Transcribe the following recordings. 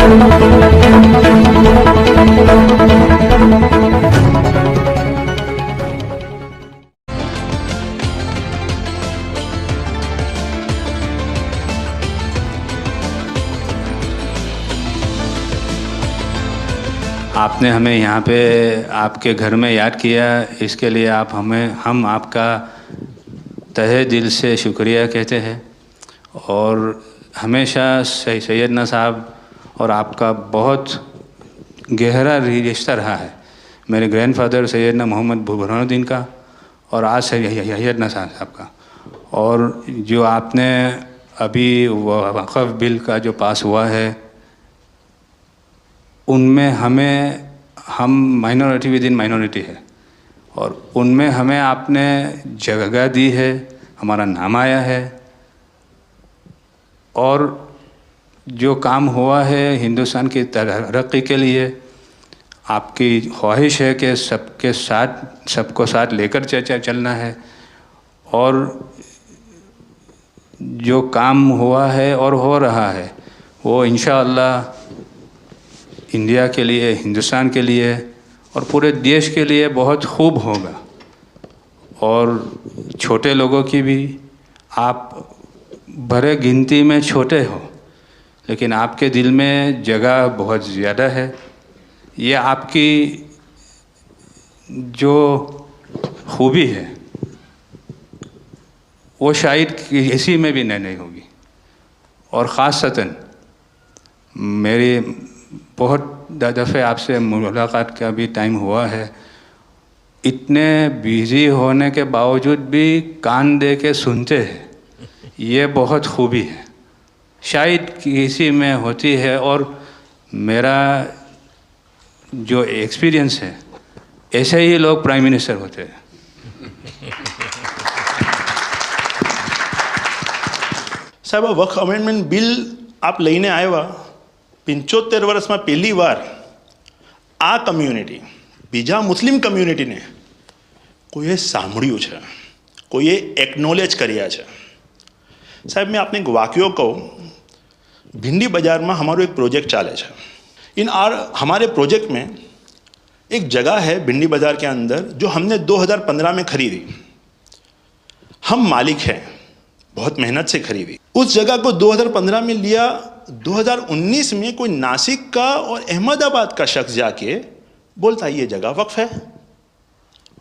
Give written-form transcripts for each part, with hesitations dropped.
आपने हमें यहाँ पे आपके घर में याद किया, इसके लिए हम आपका तहे दिल से शुक्रिया कहते हैं। और हमेशा सैयदना साहब और आपका बहुत गहरा रिश्ता रहा है, मेरे ग्रैंडफादर सैयदना मोहम्मद बुरहानुद्दीन का और आज सैयदना साहब का। और जो आपने अभी वक़्फ़ बिल का जो पास हुआ है, उनमें हम माइनॉरिटी विद इन माइनॉरिटी है, और उनमें हमें आपने जगह दी है, हमारा नाम आया है। और जो काम हुआ है हिंदुस्तान की तरक्की के लिए, आपकी ख्वाहिश है कि सबको साथ लेकर चलना है। और जो काम हुआ है और हो रहा है वो इंशाअल्लाह इंडिया के लिए, हिंदुस्तान के लिए और पूरे देश के लिए बहुत खूब होगा। और छोटे लोगों की भी, आप भरे गिनती में छोटे हो, लेकिन आपके दिल में जगह बहुत ज़्यादा है। ये आपकी जो खूबी है वो शायद किसी में भी नहीं होगी। और ख़ासतन मेरी बहुत दफ़े आपसे मुलाकात का भी टाइम हुआ है, इतने बिज़ी होने के बावजूद भी कान दे के सुनते हैं, ये बहुत खूबी है, शायद किसी में होती है। और मेरा जो एक्सपीरियंस है, ऐसे ही लोग प्राइम मिनिस्टर होते हैं। साहब, वक्फ अमेंडमेंट बिल आप લઈને આવ્યા, 75 વર્ષમાં પહેલી વાર આ કમ્યુનિટી, બીજા મુસ્લિમ કમ્યુનિટીને કોઈએ સાંભળ્યું છે, કોઈએ એકનોલેજ કર્યા છે। સાહેબ, मैं आपने एक वाक्य कहूँ, भिंडी बाज़ार में हमारो एक प्रोजेक्ट चाले है। हमारे प्रोजेक्ट में एक जगह है भिंडी बाज़ार के अंदर जो हमने 2015 में खरीदी। हम मालिक हैं, बहुत मेहनत से खरीदी। उस जगह को 2015 में लिया, 2019 में कोई नासिक का और अहमदाबाद का शख्स जाके बोलता ये जगह वक्फ है।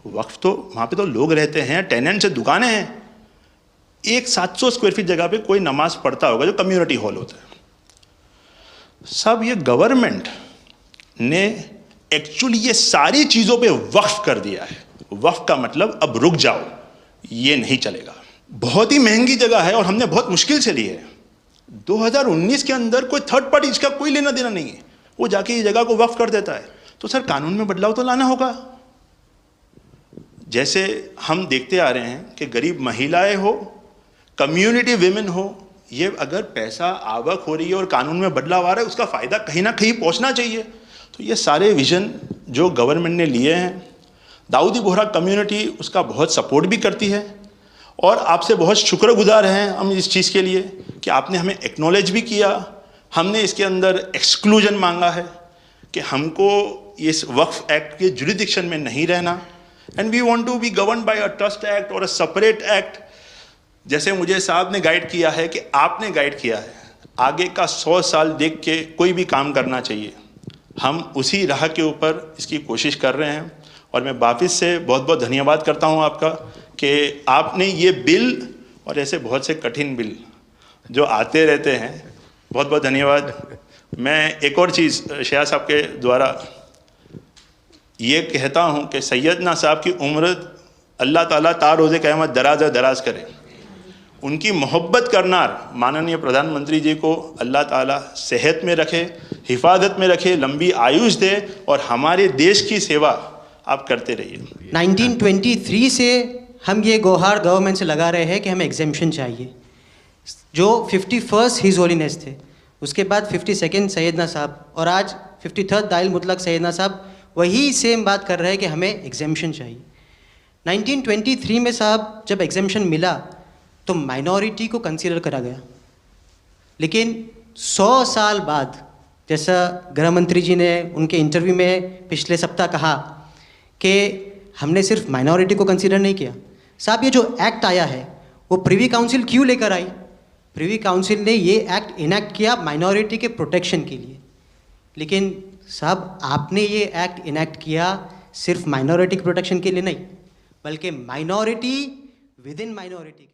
वक्फ तो वहाँ पे तो लोग रहते हैं, टेनेंट्स हैं, दुकानें हैं। एक 700 स्क्वायर फीट जगह पे कोई नमाज पढ़ता होगा जो कम्युनिटी हॉल होता है। सब ये गवर्नमेंट ने एक्चुअली ये सारी चीज़ों पे वक्फ कर दिया है। वक्फ का मतलब अब रुक जाओ, ये नहीं चलेगा। बहुत ही महंगी जगह है और हमने बहुत मुश्किल से ली है। 2019 के अंदर कोई थर्ड पार्टी, इसका कोई लेना देना नहीं है, वो जाके ये जगह को वक्फ कर देता है। तो सर, कानून में बदलाव तो लाना होगा। जैसे हम देखते आ रहे हैं कि गरीब महिलाएं हो, कम्युनिटी विमेन हो, ये अगर पैसा आवक हो रही है और कानून में बदलाव आ रहा है, उसका फ़ायदा कहीं ना कहीं पहुंचना चाहिए। तो ये सारे विजन जो गवर्नमेंट ने लिए हैं, दाऊदी बोहरा कम्युनिटी उसका बहुत सपोर्ट भी करती है। और आपसे बहुत शुक्रगुजार हैं हम इस चीज़ के लिए कि आपने हमें एक्नॉलेज भी किया। हमने इसके अंदर एक्सक्लूजन मांगा है कि हमको इस वक्फ एक्ट के जुरिडिक्शन में नहीं रहना, and we want to be govern by a trust act और अ सेपरेट एक्ट। जैसे मुझे साहब ने गाइड किया है कि आपने गाइड किया है, आगे का 100 साल देख के कोई भी काम करना चाहिए। हम उसी राह के ऊपर इसकी कोशिश कर रहे हैं। और मैं वापस से बहुत बहुत धन्यवाद करता हूं आपका कि आपने ये बिल और ऐसे बहुत से कठिन बिल जो आते रहते हैं, बहुत बहुत धन्यवाद। मैं एक और चीज़ शाह साहब के द्वारा ये कहता हूं कि सैयदना साहब की उम्र अल्लाह ताला ता रोज़े क़यामत दराज करे। उनकी मोहब्बत करनार माननीय प्रधानमंत्री जी को अल्लाह ताला सेहत में रखे, हिफाजत में रखे, लंबी आयुष दे और हमारे देश की सेवा आप करते रहिए। 1923 से हम ये गुहार गवर्नमेंट से लगा रहे हैं कि हमें एग्जेम्पशन चाहिए। जो 51st हिज होलीनेस थे, उसके बाद 52nd सैयदना साहब और आज 53rd दाइल मुतलक सैयदना साहब वही सेम बात कर रहे हैं कि हमें एग्जेम्पशन चाहिए। 1923 में साहब जब एग्जेम्पशन मिला तो माइनॉरिटी को कंसीडर करा गया, लेकिन 100 साल बाद जैसा गृह मंत्री जी ने उनके इंटरव्यू में पिछले सप्ताह कहा कि हमने सिर्फ माइनॉरिटी को कंसीडर नहीं किया। साहब, ये जो एक्ट आया है वो प्रिवी काउंसिल क्यों लेकर आई? प्रिवी काउंसिल ने ये एक्ट इनैक्ट किया माइनॉरिटी के प्रोटेक्शन के लिए, लेकिन साहब आपने ये एक्ट इनैक्ट किया सिर्फ माइनॉरिटी के प्रोटेक्शन के लिए नहीं, बल्कि माइनॉरिटी विद इन माइनॉरिटी